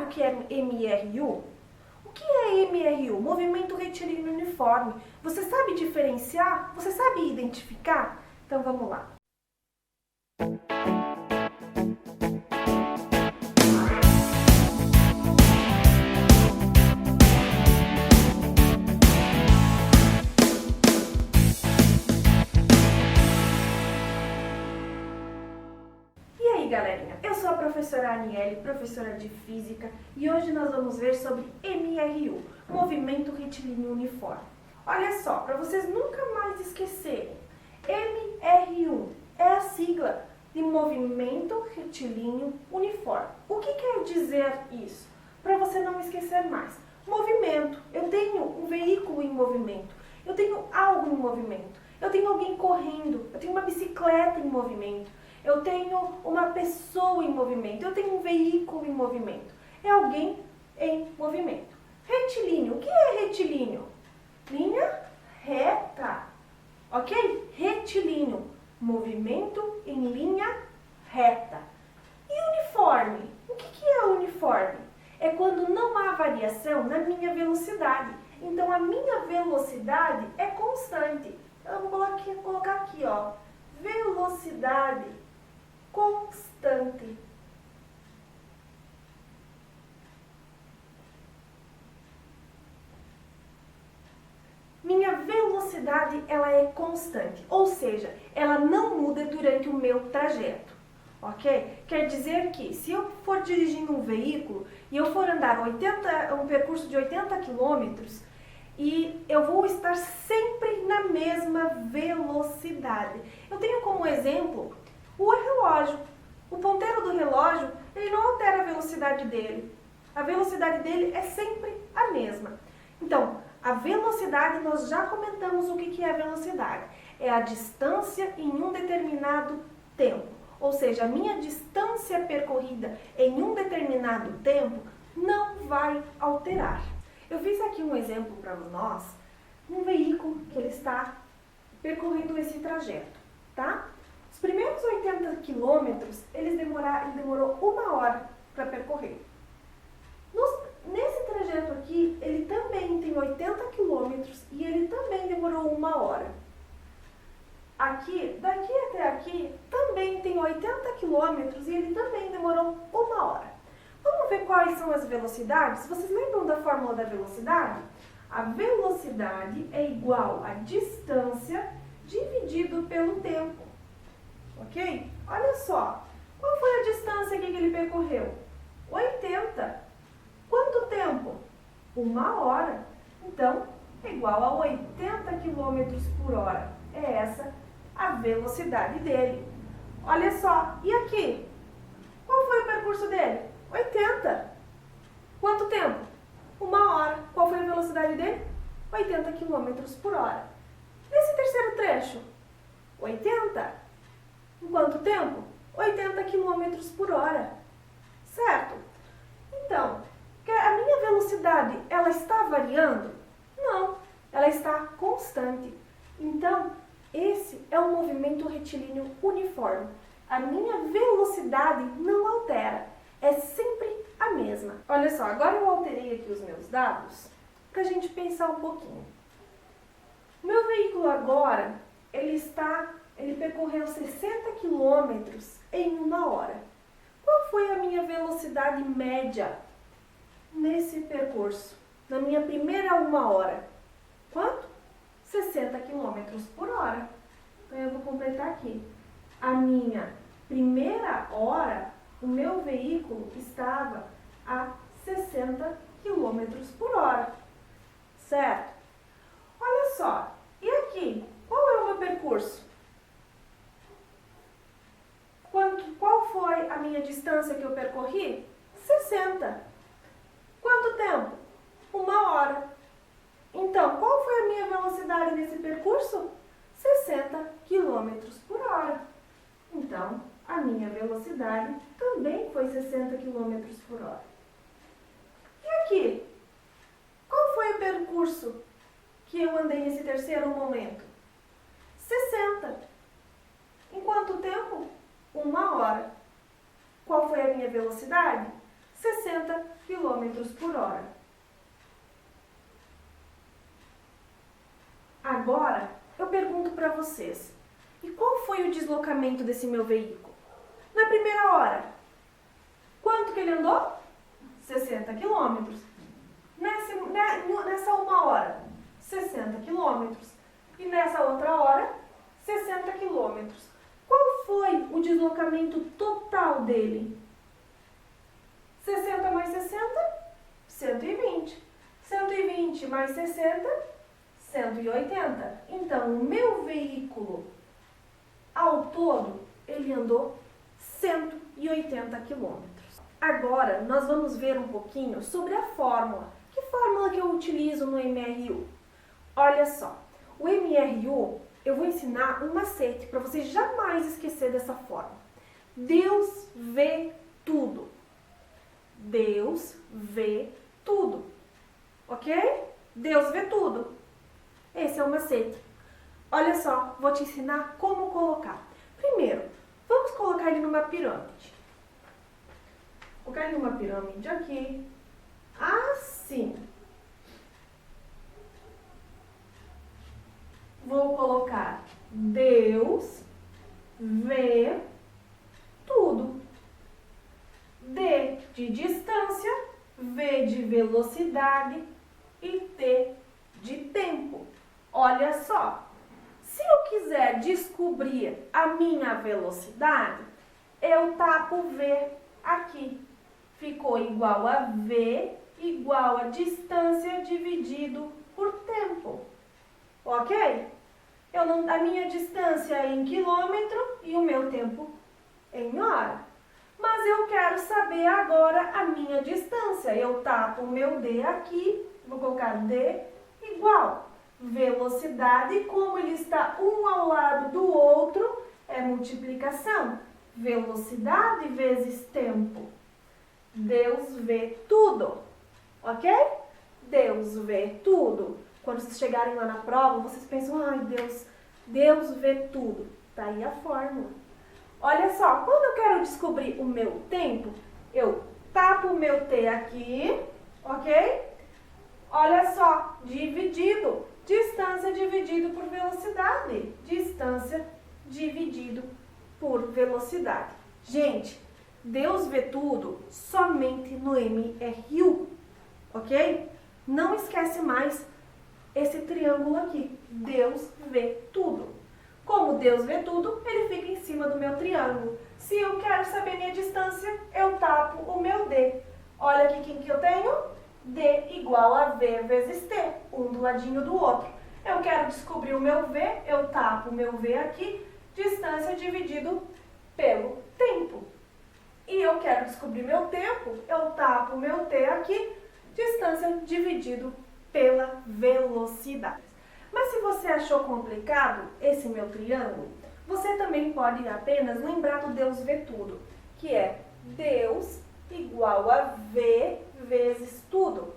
o que é MRU? O que é MRU? Movimento retilíneo uniforme. Você sabe diferenciar? Você sabe identificar? Então vamos lá. Galerinha, eu sou a professora Aniele, professora de Física, e hoje nós vamos ver sobre MRU, Movimento Retilíneo Uniforme. Olha só, para vocês nunca mais esquecerem, MRU é a sigla de Movimento Retilíneo Uniforme. O que quer dizer isso? Para você não esquecer mais. Movimento, eu tenho um veículo em movimento, eu tenho algo em movimento, eu tenho alguém correndo, eu tenho uma bicicleta em movimento. Eu tenho uma pessoa em movimento, eu tenho um veículo em movimento. É alguém em movimento. Retilíneo, o que é retilíneo? Linha reta, ok? Retilíneo, movimento em linha reta. E uniforme, o que é uniforme? É quando não há variação na minha velocidade. Então a minha velocidade é constante. Eu vou colocar aqui, ó, velocidade constante. Minha velocidade, ela é constante, ou seja, ela não muda durante o meu trajeto, ok? Quer dizer que se eu for dirigindo um veículo e eu for andar um percurso de 80 quilômetros, e eu vou estar sempre na mesma velocidade. Eu tenho como exemplo o relógio. O ponteiro do relógio, ele não altera a velocidade dele. A velocidade dele é sempre a mesma. Então, a velocidade, nós já comentamos o que é a velocidade. É a distância em um determinado tempo. Ou seja, a minha distância percorrida em um determinado tempo não vai alterar. Eu fiz aqui um exemplo para nós, um veículo que ele está percorrendo esse trajeto, tá? Os primeiros 80 quilômetros, ele demorou 1 hora para percorrer. Nesse trajeto aqui, ele também tem 80 quilômetros e ele também demorou 1 hora. Aqui, daqui até aqui, também tem 80 quilômetros e ele também demorou 1 hora. Vamos ver quais são as velocidades? Vocês lembram da fórmula da velocidade? A velocidade é igual a distância dividido pelo tempo. Ok? Olha só. Qual foi a distância aqui que ele percorreu? 80. Quanto tempo? 1 hora. Então, é igual a 80 km por hora. É essa a velocidade dele. Olha só. E aqui? Qual foi o percurso dele? 80. Quanto tempo? 1 hora. Qual foi a velocidade dele? 80 km por hora. Nesse terceiro trecho, 80. Em quanto tempo? 80 km por hora. Certo? Então, a minha velocidade, ela está variando? Não, ela está constante. Então, esse é um movimento retilíneo uniforme. A minha velocidade não altera. É sempre a mesma. Olha só, agora eu alterei aqui os meus dados para a gente pensar um pouquinho. O meu veículo agora, ele percorreu 60 quilômetros em 1 hora. Qual foi a minha velocidade média nesse percurso? Na minha primeira 1 hora? Quanto? 60 quilômetros por hora. Então eu vou completar aqui. A minha primeira hora, o meu veículo estava a 60 km por hora, certo? Olha só, e aqui, qual é o meu percurso? Qual foi a minha distância que eu percorri? 60. Quanto tempo? 1 hora. Então, qual foi a minha velocidade nesse percurso? 60 km por hora. Então, a minha velocidade também foi 60 km por hora. E aqui? Qual foi o percurso que eu andei nesse terceiro momento? 60. Em quanto tempo? 1 hora. Qual foi a minha velocidade? 60 km quilômetros por hora. Agora, eu pergunto para vocês, e qual foi o deslocamento desse meu veículo? Na primeira hora, quanto que ele andou? 60 quilômetros. Nessa uma hora, 60 quilômetros. E nessa outra hora, 60 quilômetros. Qual foi o deslocamento total dele? 60 mais 60, 120. 120 mais 60, 180. Então, o meu veículo, ao todo, ele andou 180 quilômetros. Agora, nós vamos ver um pouquinho sobre a fórmula. Que fórmula que eu utilizo no MRU? Olha só, o MRU, eu vou ensinar um macete para você jamais esquecer dessa fórmula. Deus vê tudo. Deus vê tudo. Ok? Deus vê tudo. Esse é o macete. Olha só, vou te ensinar como colocar. Primeiro, vamos colocar ele numa pirâmide. Vou colocar ele numa pirâmide aqui. Assim. Vou colocar Deus vê tudo. D de distância, V de velocidade e T de tempo. Olha só, se eu quiser descobrir a minha velocidade, eu tapo V aqui. Ficou igual a V igual a distância dividido por tempo. Ok? A minha distância é em quilômetro e o meu tempo em hora. Mas eu quero saber agora a minha distância. Eu tapo o meu D aqui, vou colocar D igual. Velocidade, como ele está um ao lado do outro, é multiplicação. Velocidade vezes tempo. Deus vê tudo. Ok? Deus vê tudo. Quando vocês chegarem lá na prova, vocês pensam, ai Deus vê tudo. Tá aí a fórmula. Olha só, quando eu quero descobrir o meu tempo, eu tapo o meu T aqui, ok? Olha só, dividido. Distância dividido por velocidade. Distância dividido por velocidade. Gente, Deus vê tudo somente no MRU, ok? Não esquece mais esse triângulo aqui. Deus vê tudo. Como Deus vê tudo, ele fica em cima do meu triângulo. Se eu quero saber minha distância, eu tapo o meu D. Olha aqui quem que eu tenho? D igual a V vezes T, um do ladinho do outro. Eu quero descobrir o meu V, eu tapo o meu V aqui, distância dividido pelo tempo. E eu quero descobrir meu tempo, eu tapo o meu T aqui, distância dividido pela velocidade. Mas se você achou complicado esse meu triângulo, você também pode apenas lembrar do Deus vê tudo, que é Deus igual a V vezes tudo.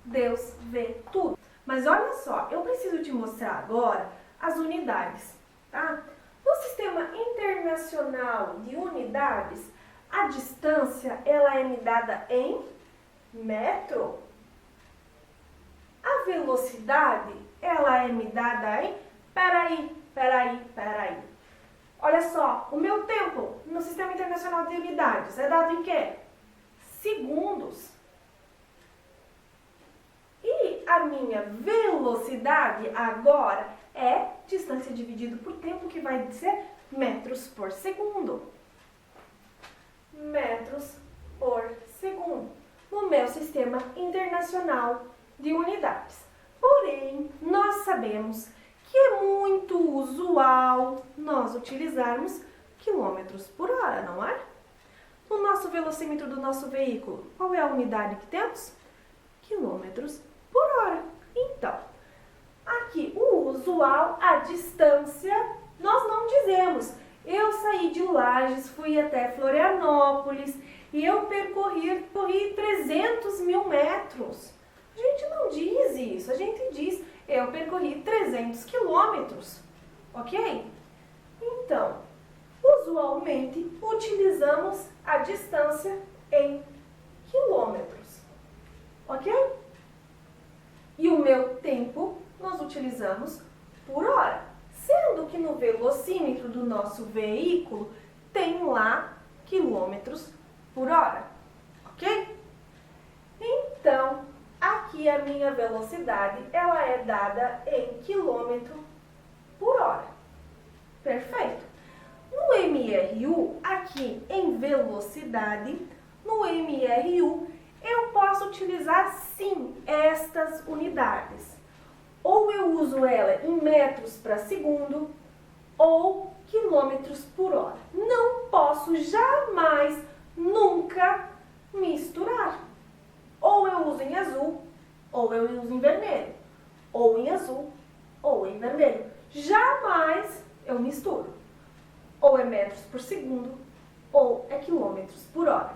Deus vê tudo. Mas olha só, eu preciso te mostrar agora as unidades, tá? No sistema internacional de unidades, a distância ela é medida em metro. A velocidade ela é medida em... Peraí. Olha só, o meu tempo no Sistema Internacional de Unidades é dado em quê? Segundos. E a minha velocidade agora é distância dividido por tempo, que vai ser metros por segundo. Metros por segundo. No meu Sistema Internacional de Unidades. Porém, nós sabemos que é muito usual nós utilizarmos quilômetros por hora, não é? No nosso velocímetro do nosso veículo, qual é a unidade que temos? Quilômetros por hora. Então, aqui o usual, a distância, nós não dizemos. Eu saí de Lages, fui até Florianópolis e eu percorri 300 mil metros. A gente não diz isso, a gente diz, eu percorri 300 quilômetros, ok? Então, usualmente utilizamos a distância em quilômetros. utilizamos por hora, sendo que no velocímetro do nosso veículo tem lá quilômetros por hora, ok? Então, aqui a minha velocidade, ela é dada em quilômetro por hora. Perfeito? No MRU, aqui em velocidade, no MRU, eu posso utilizar sim estas unidades. Ou eu uso ela em metros para segundo ou quilômetros por hora. Não posso jamais, nunca misturar. Ou eu uso em azul, ou eu uso em vermelho. Ou em azul, ou em vermelho. Jamais eu misturo. Ou é metros por segundo, ou é quilômetros por hora.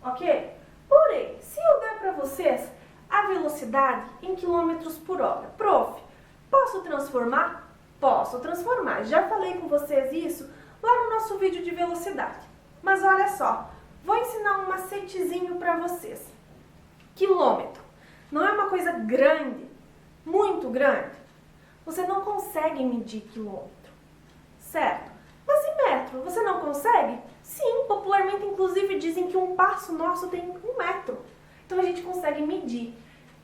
Ok? Porém, se eu der para vocês a velocidade em quilômetros por hora, prof, posso transformar? Posso transformar. Já falei com vocês isso lá no nosso vídeo de velocidade. Mas olha só, vou ensinar um macetezinho para vocês. Quilômetro não é uma coisa grande, muito grande. Você não consegue medir quilômetro, certo? Mas e metro, você não consegue? Sim, popularmente inclusive dizem que um passo nosso tem 1 metro. Então a gente consegue medir.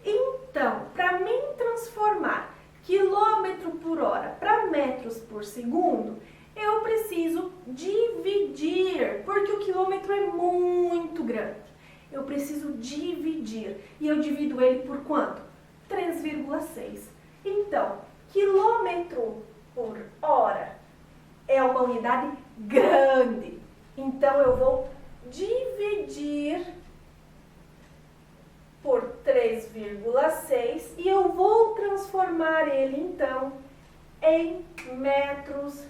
Então, para mim transformar quilômetro por hora para metros por segundo, eu preciso dividir, porque o quilômetro é muito grande. Eu preciso dividir. E eu divido ele por quanto? 3,6. Então, quilômetro por hora é uma unidade grande. Então, eu vou dividir por 3,6 e eu vou transformar ele, então, em metros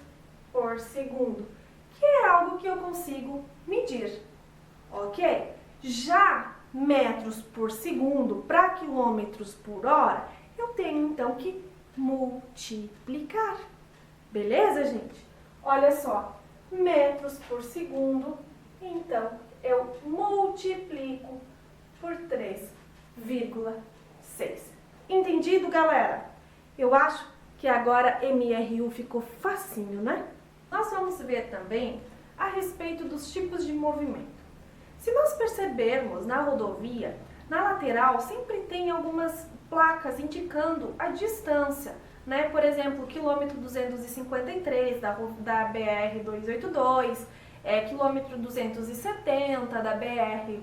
por segundo, que é algo que eu consigo medir, ok? Já metros por segundo para quilômetros por hora, eu tenho, então, que multiplicar. Beleza, gente? Olha só, metros por segundo, então, eu multiplico por 3,6. Entendido, galera? Eu acho que agora MRU ficou facinho, né? Nós vamos ver também a respeito dos tipos de movimento. Se nós percebermos na rodovia, na lateral sempre tem algumas placas indicando a distância, né? Por exemplo, quilômetro 253 da BR-282, quilômetro 270 da BR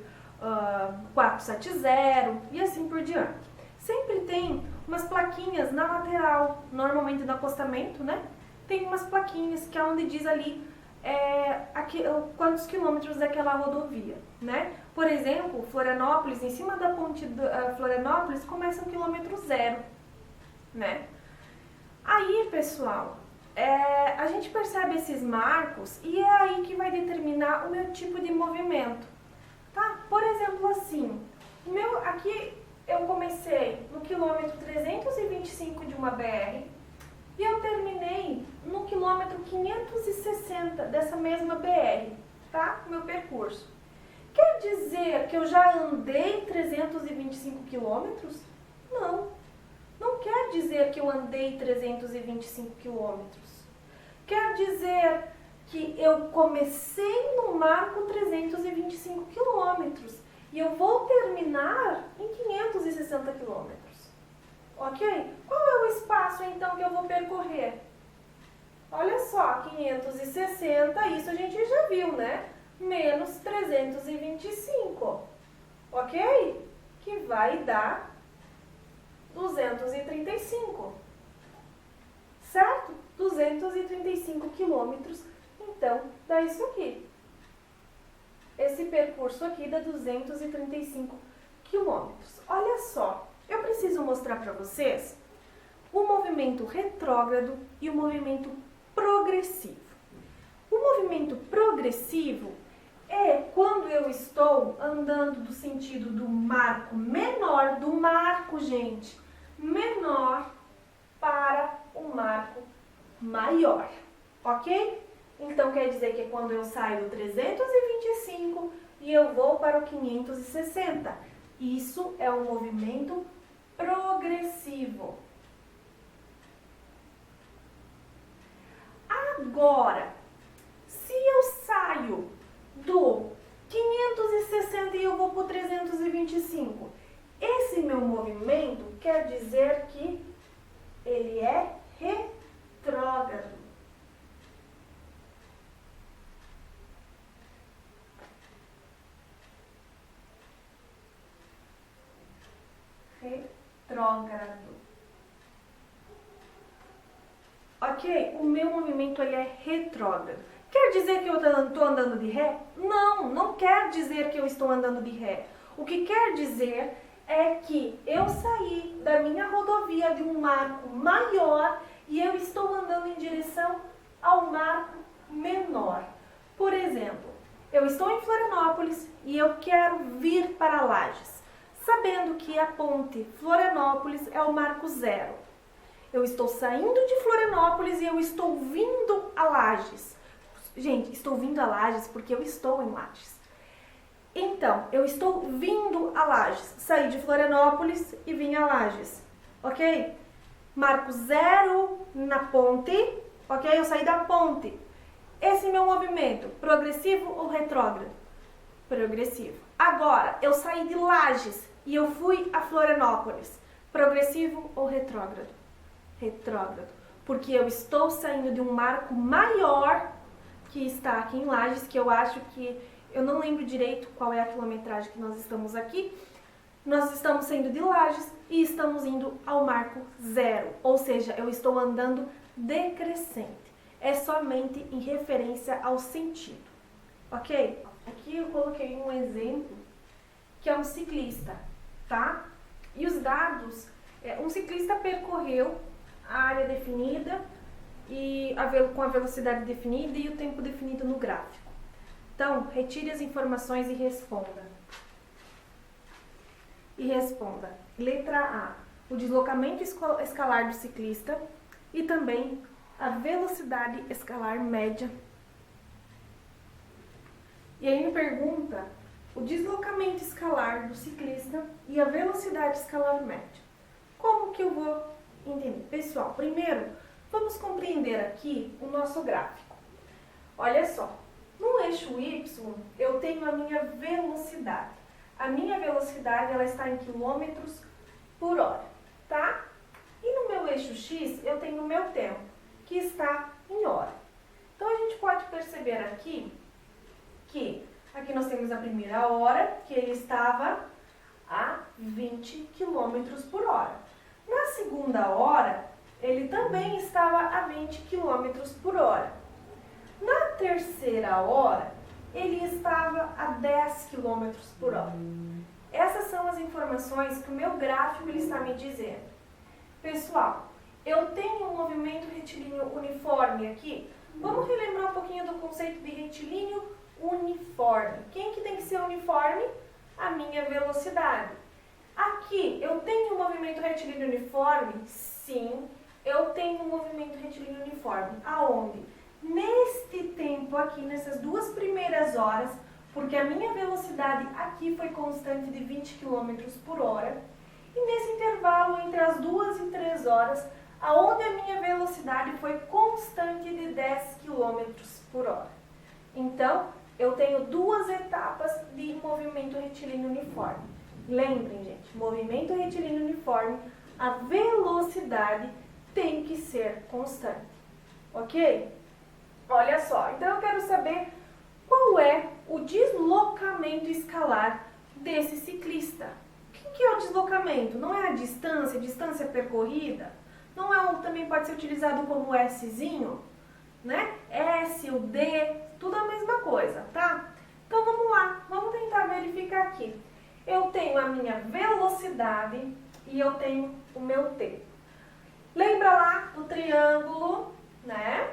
470 e assim por diante. Sempre tem umas plaquinhas na lateral, normalmente no acostamento, né? Tem umas plaquinhas que é onde diz ali quantos quilômetros daquela rodovia, né? Por exemplo, Florianópolis, em cima da ponte Florianópolis, começa no quilômetro 0, né? Aí, pessoal, a gente percebe esses marcos e é aí que vai determinar o meu tipo de movimento, tá? Por exemplo, assim, aqui eu comecei no quilômetro 325 de uma BR e eu terminei no quilômetro 560 dessa mesma BR, tá? Meu percurso. Quer dizer que eu já andei 325 quilômetros? Não. Não quer dizer que eu andei 325 quilômetros. Quer dizer que eu comecei no marco 325 quilômetros e eu vou terminar em 560 quilômetros. Ok? Qual é o espaço, então, que eu vou percorrer? Olha só, 560, isso a gente já viu, né? Menos 325, ok? Que vai dar 235, certo? 235 quilômetros, então, dá isso aqui. Esse percurso aqui dá 235 quilômetros. Olha só. Eu preciso mostrar para vocês o movimento retrógrado e o movimento progressivo. O movimento progressivo é quando eu estou andando do sentido do marco menor, gente, menor para o marco maior, ok? Então quer dizer que é quando eu saio do 325 e eu vou para o 560. Isso é um movimento progressivo. Agora, se eu saio do 560 e eu vou para o 325, esse meu movimento quer dizer que ele é retrógrado. Retrógrado. Ok? O meu movimento ele é retrógrado. Quer dizer que eu estou andando de ré? Não, não quer dizer que eu estou andando de ré. O que quer dizer é que eu saí da minha rodovia de um marco maior e eu estou andando em direção ao marco menor. Por exemplo, eu estou em Florianópolis e eu quero vir para Lages, sabendo que a ponte Florianópolis é o marco 0. Eu estou saindo de Florianópolis e eu estou vindo a Lages. Gente, estou vindo a Lages porque eu estou em Lages. Então, eu estou vindo a Lages. Saí de Florianópolis e vim a Lages. Ok? Marco 0 na ponte. Ok? Eu saí da ponte. Esse meu movimento, progressivo ou retrógrado? Progressivo. Agora, eu saí de Lages e eu fui a Florianópolis. Progressivo ou retrógrado? Retrógrado. Porque eu estou saindo de um marco maior que está aqui em Lages, que eu acho que... Eu não lembro direito qual é a quilometragem que nós estamos aqui. Nós estamos saindo de Lages e estamos indo ao marco 0. Ou seja, eu estou andando decrescente. É somente em referência ao sentido. Ok? Aqui eu coloquei um exemplo que é um ciclista, tá? E os dados... Um ciclista percorreu a área definida e com a velocidade definida e o tempo definido no gráfico. Então, retire as informações e responda. Letra A, o deslocamento escalar do ciclista e também a velocidade escalar média. E aí me pergunta o deslocamento escalar do ciclista e a velocidade escalar média. Como que eu vou entender? Pessoal, primeiro, vamos compreender aqui o nosso gráfico. Olha só. No eixo Y, eu tenho a minha velocidade. A minha velocidade ela está em quilômetros por hora, tá? E no meu eixo X, eu tenho o meu tempo, que está em hora. Então, a gente pode perceber aqui que aqui nós temos a primeira hora, que ele estava a 20 km por hora. Na segunda hora, ele também estava a 20 km por hora. Na terceira hora, ele estava a 10 km por hora. Essas são as informações que o meu gráfico ele está me dizendo. Pessoal, eu tenho um movimento retilíneo uniforme aqui. Vamos relembrar um pouquinho do conceito de retilíneo uniforme. Quem que tem que ser uniforme? A minha velocidade. Aqui, eu tenho um movimento retilíneo uniforme? Sim, eu tenho um movimento retilíneo uniforme. Aonde? Neste tempo aqui, nessas duas primeiras horas, porque a minha velocidade aqui foi constante de 20 km por hora, e nesse intervalo entre as 2 e 3 horas, aonde a minha velocidade foi constante de 10 km por hora. Então, eu tenho duas etapas de movimento retilíneo uniforme. Lembrem, gente, movimento retilíneo uniforme, a velocidade tem que ser constante, ok? Olha só, então eu quero saber qual é o deslocamento escalar desse ciclista. O que é o deslocamento? Não é a distância percorrida? Não é também pode ser utilizado como Szinho, né? S, o D, tudo a mesma coisa, tá? Então vamos lá, vamos tentar verificar aqui. Eu tenho a minha velocidade e eu tenho o meu tempo. Lembra lá do triângulo, né?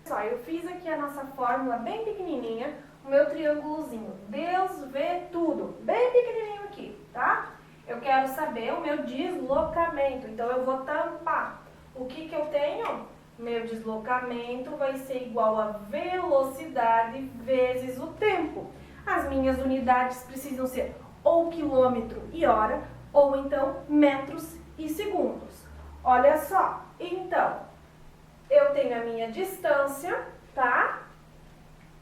Só, eu fiz aqui a nossa fórmula bem pequenininha, o meu triângulozinho. Deus vê tudo, bem pequenininho aqui, tá? Eu quero saber o meu deslocamento, então eu vou tampar. O que eu tenho? Meu deslocamento vai ser igual a velocidade vezes o tempo. As minhas unidades precisam ser ou quilômetro e hora, ou então metros e segundos. Olha só, então, eu tenho a minha distância, tá?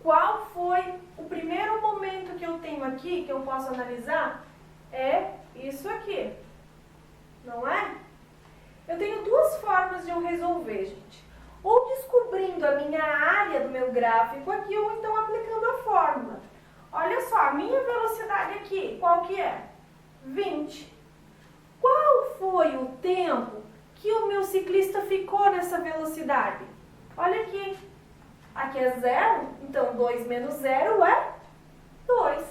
Qual foi o primeiro momento que eu tenho aqui, que eu posso analisar? É isso aqui, não é? Eu tenho duas formas de eu resolver, gente. Ou descobrindo a minha área do meu gráfico aqui, ou então aplicando a fórmula. Olha só, a minha velocidade aqui, qual que é? 20. Qual foi o tempo que o meu ciclista ficou nessa velocidade? Olha aqui. Aqui é 0, então 2 menos 0 é 2.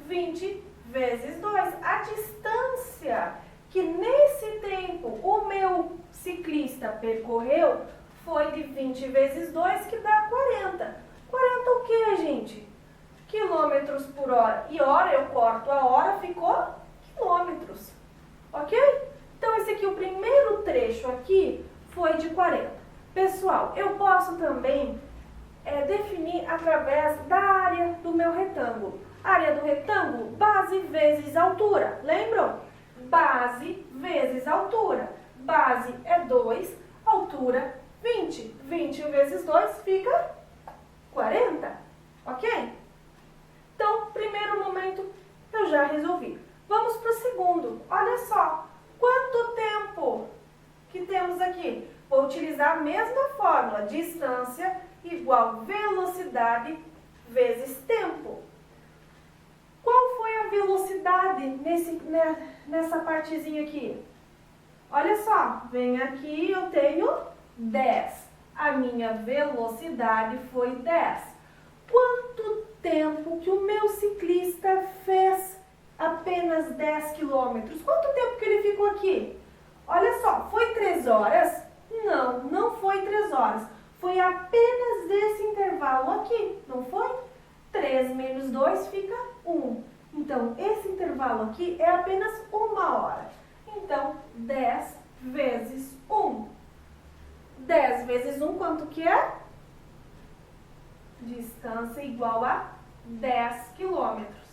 20 vezes 2. A distância que nesse tempo o meu ciclista percorreu foi de 20 vezes 2, que dá 40. 40 o que, gente? Quilômetros por hora. E hora eu corto a hora, ficou quilômetros. Ok? Então esse aqui, o primeiro trecho aqui, foi de 40. Pessoal, eu posso também definir através da área do meu retângulo. Área do retângulo, base vezes altura. Lembram? Base vezes altura. Base é 2, altura 20. 20 vezes 2 fica 40. Ok? Então, primeiro momento eu já resolvi. Vamos para o segundo. Olha só, quanto tempo que temos aqui? Vou utilizar a mesma fórmula, distância igual velocidade vezes tempo. Qual foi a velocidade nessa partezinha aqui? Olha só, vem aqui, eu tenho 10. A minha velocidade foi 10. Quanto tempo que o meu ciclista fez apenas 10 quilômetros? Quanto tempo que ele ficou aqui? Olha só, foi 3 horas? Não, não foi 3 horas. Foi apenas esse intervalo aqui, não foi? 3 menos 2 fica 1. Então, esse intervalo aqui é apenas 1 hora. Então, 10 vezes 1. 10 vezes 1, quanto que é? Distância igual a 10 quilômetros.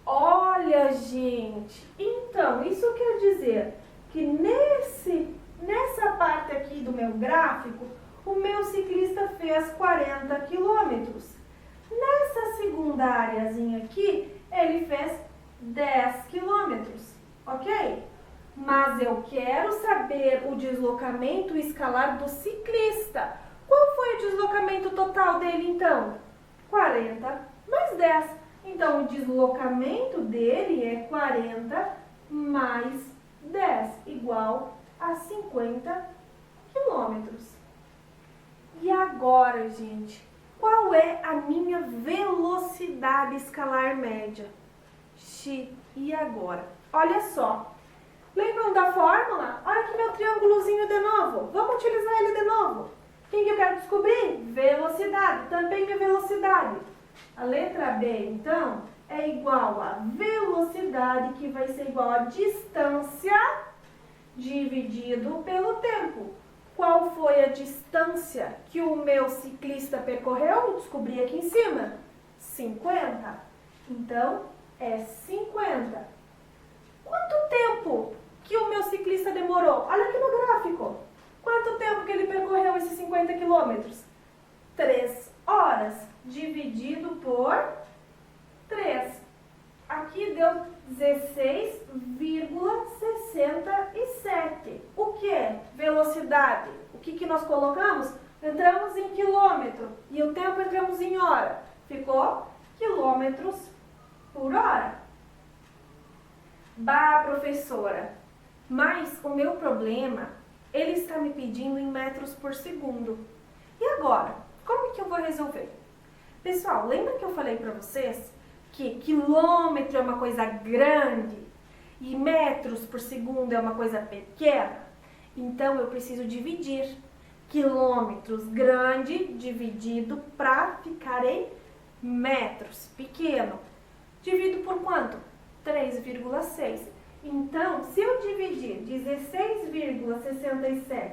Olha, gente, então, isso quer dizer que nessa parte aqui do meu gráfico, o meu ciclista fez 40 quilômetros. Nessa segunda areazinha aqui, ele fez 10 quilômetros, ok? Mas eu quero saber o deslocamento escalar do ciclista. Qual foi o deslocamento total dele, então? 40 mais 10. Então, o deslocamento dele é 40 mais 10, igual a 50 quilômetros. E agora, gente, qual é a minha velocidade escalar média? X. E agora? Olha só. Lembram da fórmula? Olha aqui meu triângulozinho de novo. Vamos utilizar ele de novo. Quem que eu quero descobrir? Velocidade. Também minha velocidade. A letra B, então, é igual a velocidade, que vai ser igual a distância dividido pelo tempo. Qual foi a distância que o meu ciclista percorreu? Descobri aqui em cima. 50. Então, é 50. Quanto tempo que o meu ciclista demorou? Olha aqui no gráfico. Quanto tempo que ele percorreu esses 50 quilômetros? 3 horas dividido por 3. Aqui deu 16,67. O que é velocidade? O que nós colocamos? Entramos em quilômetro e o tempo entramos em hora. Ficou quilômetros por hora. Bah, professora, mas o meu problema, ele está me pedindo em metros por segundo. E agora? Como que eu vou resolver? Pessoal, lembra que eu falei para vocês que quilômetro é uma coisa grande e metros por segundo é uma coisa pequena? Então, eu preciso dividir quilômetros grande dividido para ficar em metros pequeno. Divido por quanto? 3,6. Então, se eu dividir 16,67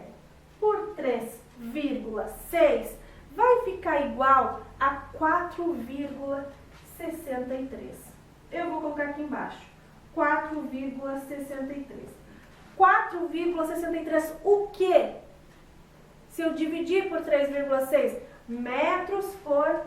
por 3,6, vai ficar igual a 4,63. Eu vou colocar aqui embaixo. 4,63. 4,63 o quê? Se eu dividir por 3,6, metros por